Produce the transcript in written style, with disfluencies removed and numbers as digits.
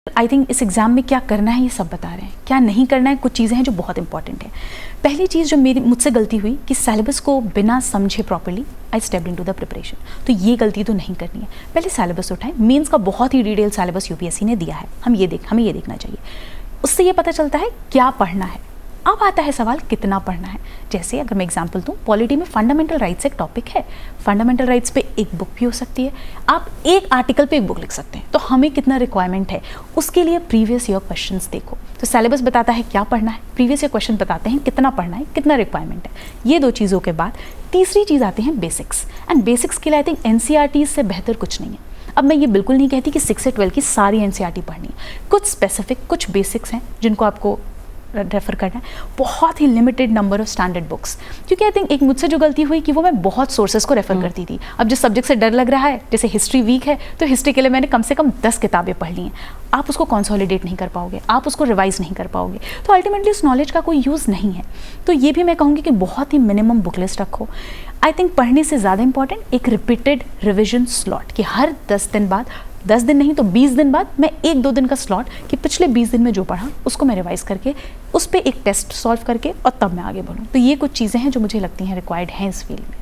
I think इस exam में क्या करना है ये सब बता रहे हैं, क्या नहीं करना है कुछ चीज़ें हैं जो बहुत इंपॉर्टेंट है। पहली चीज़ जो मुझसे गलती हुई कि सिलेबस को बिना समझे properly I stepped into the preparation, तो ये गलती तो नहीं करनी है। पहले सिलेबस उठाएं, मेंस का बहुत ही डिटेल सिलेबस यूपीएससी ने दिया है, हमें ये देखना चाहिए। उससे ये पता चलता है क्या पढ़ना है। अब आता है सवाल कितना पढ़ना है। जैसे अगर मैं एग्जांपल दूं, पॉलिटी में फंडामेंटल राइट्स एक टॉपिक है, फंडामेंटल राइट्स पे एक बुक भी हो सकती है, आप एक आर्टिकल पे एक बुक लिख सकते हैं। तो हमें कितना रिक्वायरमेंट है उसके लिए प्रीवियस ईयर क्वेश्चंस देखो। तो सिलेबस बताता है क्या पढ़ना है, प्रीवियस ईयर क्वेश्चन बताते हैं कितना पढ़ना है, कितना रिक्वायरमेंट है। ये दो चीज़ों के बाद तीसरी चीज़ आती है बेसिक्स, एंड बेसिक्स के लिए आई थिंक एनसीईआरटी से बेहतर कुछ नहीं है। अब मैं ये बिल्कुल नहीं कहती कि 6 से 12 की सारी एनसीईआरटी पढ़नी है, कुछ स्पेसिफिक कुछ बेसिक्स हैं जिनको आपको रेफर करना है, बहुत ही limited number of standard books. क्योंकि आई थिंक एक मुझसे जो गलती हुई कि वो मैं बहुत सोर्सेज को रेफर करती थी। अब जिस सब्जेक्ट से डर लग रहा है, जैसे हिस्ट्री वीक है तो हिस्ट्री के लिए मैंने कम से कम 10 किताबें पढ़ ली हैं। आप उसको कंसोलिडेट नहीं कर पाओगे, आप उसको रिवाइज नहीं कर पाओगे, तो अल्टीमेटली उस नॉलेज का कोई यूज़ नहीं है। तो ये भी मैं कहूँगी कि बहुत ही मिनिमम बुक लिस्ट रखो। आई थिंक पढ़ने से ज़्यादा इंपॉर्टेंट एक रिपीटेड रिविजन स्लॉट, कि हर 10 दिन बाद, 10 दिन नहीं तो 20 दिन बाद मैं 1-2 दिन का स्लॉट, कि पिछले 20 दिन में जो पढ़ा उसको मैं रिवाइज करके उस पर एक टेस्ट सॉल्व करके और तब मैं आगे बढ़ूँ। तो ये कुछ चीज़ें हैं जो मुझे लगती हैं रिक्वायर्ड हैं इस फील्ड में।